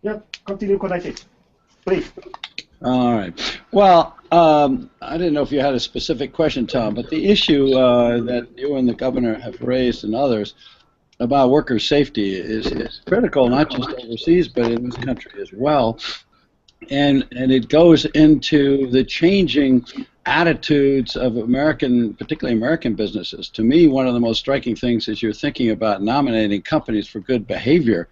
Yeah, continue connecting, please. All right. Well, I didn't know if you had a specific question, Tom, but the issue that you and the governor have raised and others about worker safety is critical, not just overseas, but in this country as well. And it goes into the changing attitudes of particularly American businesses. To me, one of the most striking things as you're thinking about nominating companies for good behavior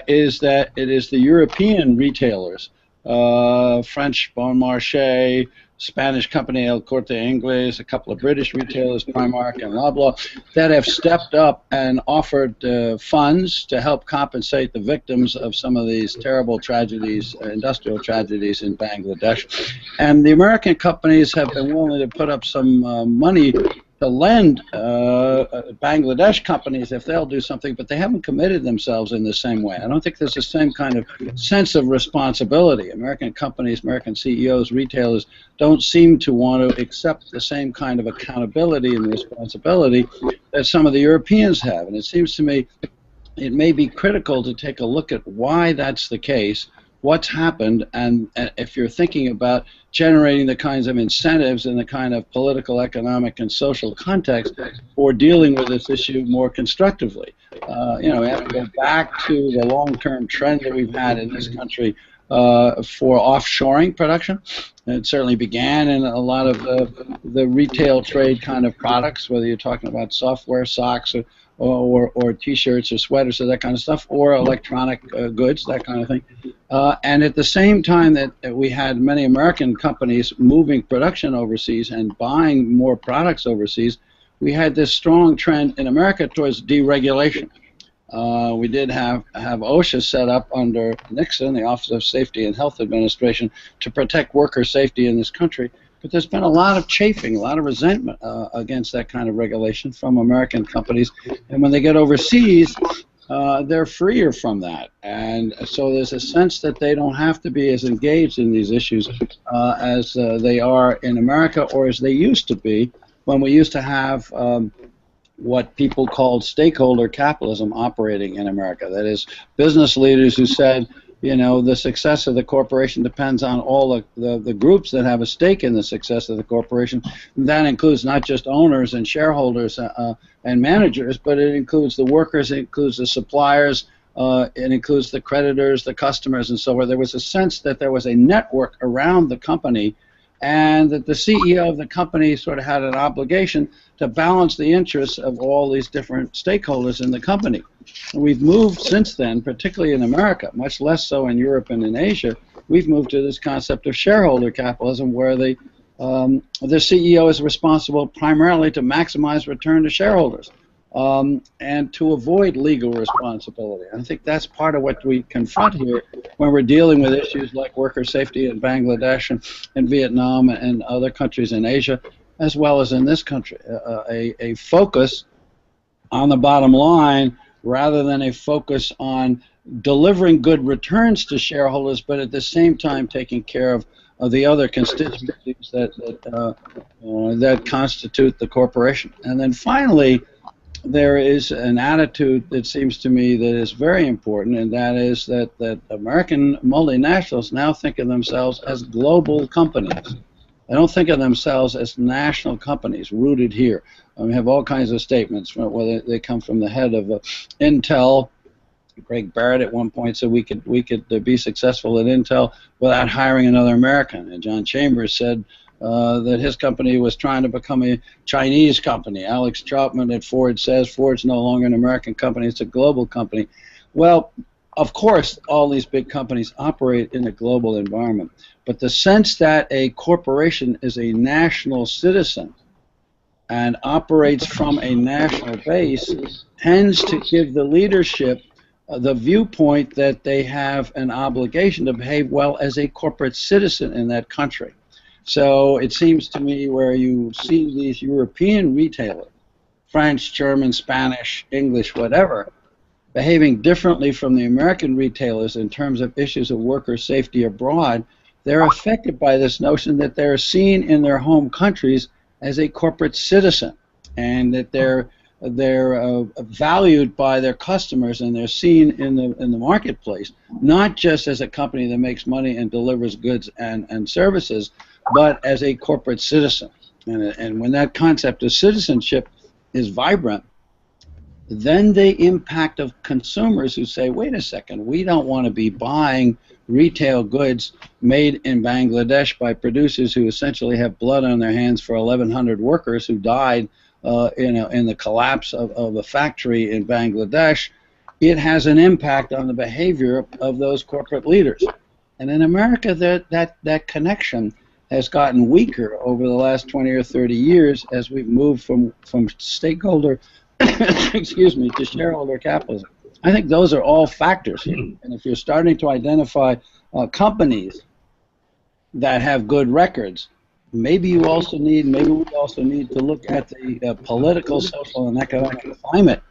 is that it is the European retailers, French Bon Marché, Spanish company El Corte Inglés, a couple of British retailers, Primark and Loblaw, that have stepped up and offered funds to help compensate the victims of some of these terrible tragedies, industrial tragedies in Bangladesh. And the American companies have been willing to put up some money to lend Bangladesh companies if they'll do something, but they haven't committed themselves in the same way. I don't think there's the same kind of sense of responsibility. American companies, American CEOs, retailers don't seem to want to accept the same kind of accountability and responsibility that some of the Europeans have. And it seems to me it may be critical to take a look at why that's the case, what's happened, and if you're thinking about generating the kinds of incentives and the kind of political, economic, and social context for dealing with this issue more constructively. We have to go back to the long-term trend that we've had in this country for offshoring production. It certainly began in a lot of the retail trade kind of products, whether you're talking about software, socks, or T-shirts or sweaters or that kind of stuff, or electronic goods, that kind of thing. And at the same time that we had many American companies moving production overseas and buying more products overseas, we had this strong trend in America towards deregulation. We did have OSHA set up under Nixon, the Office of Safety and Health Administration, to protect worker safety in this country. But there's been a lot of chafing, a lot of resentment against that kind of regulation from American companies. And when they get overseas, they're freer from that. And so there's a sense that they don't have to be as engaged in these issues as they are in America, or as they used to be when we used to have what people called stakeholder capitalism operating in America. That is, business leaders who said, the success of the corporation depends on all the groups that have a stake in the success of the corporation. And that includes not just owners and shareholders and managers, but it includes the workers, it includes the suppliers, it includes the creditors, the customers, and so on. There was a sense that there was a network around the company, and that the CEO of the company sort of had an obligation to balance the interests of all these different stakeholders in the company. And we've moved since then, particularly in America, much less so in Europe and in Asia, we've moved to this concept of shareholder capitalism, where the CEO is responsible primarily to maximize return to shareholders and to avoid legal responsibility. I think that's part of what we confront here when we're dealing with issues like worker safety in Bangladesh and Vietnam and other countries in Asia, as well as in this country. A focus on the bottom line rather than a focus on delivering good returns to shareholders, but at the same time taking care of the other constituencies that constitute the corporation. And then finally, there is an attitude that seems to me that is very important, and that is that American multinationals now think of themselves as global companies. They don't think of themselves as national companies rooted here. We have all kinds of statements, whether they come from the head of Intel. Greg Barrett at one point said we could be successful at Intel without hiring another American. And John Chambers said that his company was trying to become a Chinese company. Alex Troutman at Ford says Ford's no longer an American company, it's a global company. Well, of course, all these big companies operate in a global environment, but the sense that a corporation is a national citizen and operates from a national base tends to give the leadership the viewpoint that they have an obligation to behave well as a corporate citizen in that country. So it seems to me where you see these European retailers, French, German, Spanish, English, whatever, behaving differently from the American retailers in terms of issues of worker safety abroad, they're affected by this notion that they're seen in their home countries as a corporate citizen, and that they're they're valued by their customers, and they're seen in the marketplace, not just as a company that makes money and delivers goods and services, but as a corporate citizen. And when that concept of citizenship is vibrant, then the impact of consumers who say, wait a second, we don't want to be buying retail goods made in Bangladesh by producers who essentially have blood on their hands for 1,100 workers who died in the collapse of a factory in Bangladesh. It has an impact on the behavior of those corporate leaders. And in America, that connection has gotten weaker over the last 20 or 30 years as we've moved from stakeholder excuse me, to shareholder capitalism. I think those are all factors here. And if you're starting to identify companies that have good records, maybe we also need to look at the political, social, and economic climate,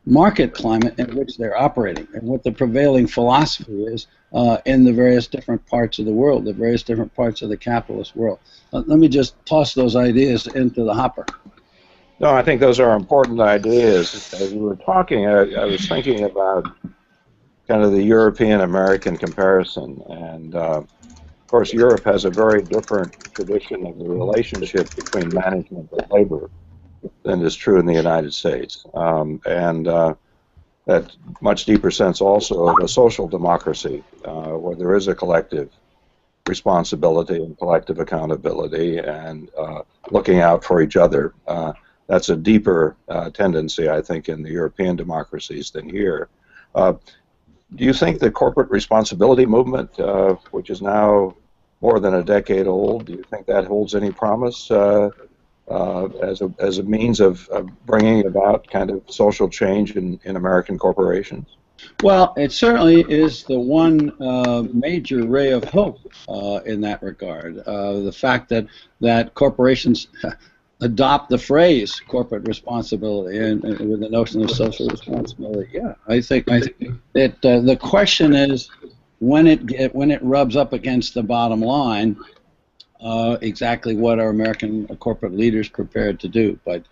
market climate in which they're operating, and what the prevailing philosophy is in the various different parts of the world, the various different parts of the capitalist world. Let me just toss those ideas into the hopper. No, I think those are important ideas. As you were talking, I was thinking about kind of the European-American comparison. And, of course, Europe has a very different tradition of the relationship between management and labor than is true in the United States. And that much deeper sense also of a social democracy where there is a collective responsibility and collective accountability and looking out for each other. That's a deeper tendency, I think, in the European democracies than here. Do you think the corporate responsibility movement, which is now more than a decade old, do you think that holds any promise as a means of bringing about kind of social change in American corporations? Well, it certainly is the one major ray of hope in that regard. The fact that corporations adopt the phrase corporate responsibility and with the notion of social responsibility. Yeah, I think that the question is when it rubs up against the bottom line, exactly what are American corporate leaders prepared to do? But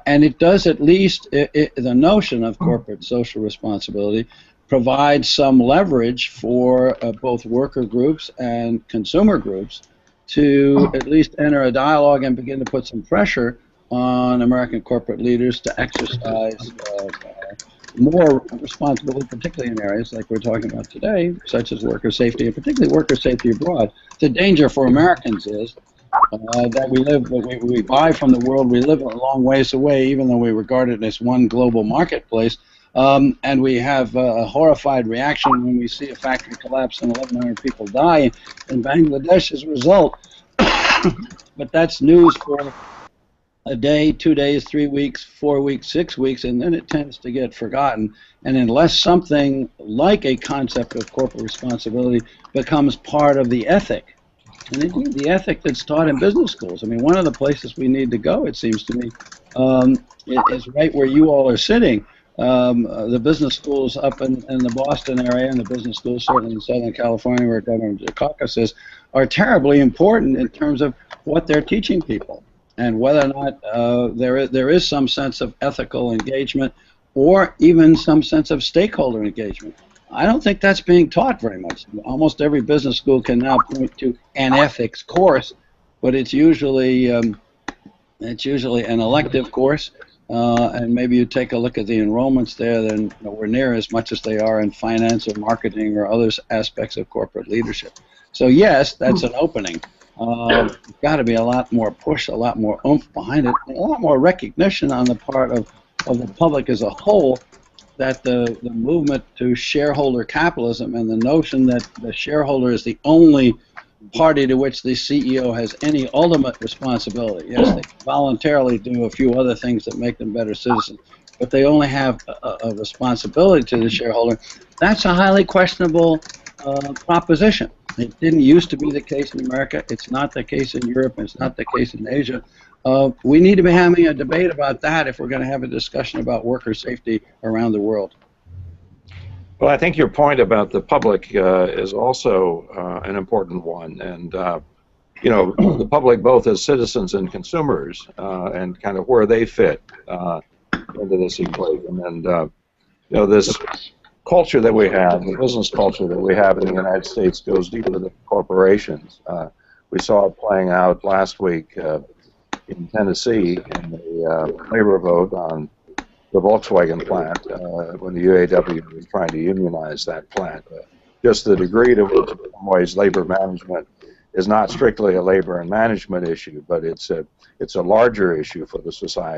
and it does at least the notion of corporate social responsibility provides some leverage for both worker groups and consumer groups to at least enter a dialogue and begin to put some pressure on American corporate leaders to exercise more responsibility, particularly in areas like we're talking about today, such as worker safety, and particularly worker safety abroad. The danger for Americans is that we buy from the world, we live a long ways away, even though we regard it as one global marketplace. And we have a horrified reaction when we see a factory collapse and 1,100 people die in Bangladesh as a result. But that's news for a day, 2 days, 3 weeks, 4 weeks, 6 weeks, and then it tends to get forgotten. And unless something like a concept of corporate responsibility becomes part of the ethic, and indeed the ethic that's taught in business schools. I mean, one of the places we need to go, it seems to me, is right where you all are sitting. The business schools up in the Boston area and the business schools certainly in Southern California where Governor Dukakis is are terribly important in terms of what they're teaching people and whether or not there is some sense of ethical engagement or even some sense of stakeholder engagement. I don't think that's being taught very much. Almost every business school can now point to an ethics course, but it's usually an elective course. And maybe you take a look at the enrollments there, they're nowhere near as much as they are in finance or marketing or other aspects of corporate leadership. So yes, that's an opening. There's got to be a lot more push, a lot more oomph behind it, and a lot more recognition on the part of the public as a whole that the movement to shareholder capitalism and the notion that the shareholder is the only party to which the CEO has any ultimate responsibility. Yes, they voluntarily do a few other things that make them better citizens, but they only have a responsibility to the shareholder. That's a highly questionable proposition. It didn't used to be the case in America. It's not the case in Europe. It's not the case in Asia. We need to be having a debate about that if we're going to have a discussion about worker safety around the world. Well, I think your point about the public is also an important one, and you know, the public both as citizens and consumers, and kind of where they fit into this equation. And you know, this culture that we have, the business culture that we have in the United States, goes deeper than corporations. We saw it playing out last week in Tennessee in the labor vote on the Volkswagen plant when the UAW was trying to unionize that plant. Just the degree to which, in some ways, labor management is not strictly a labor and management issue, but it's a larger issue for the society.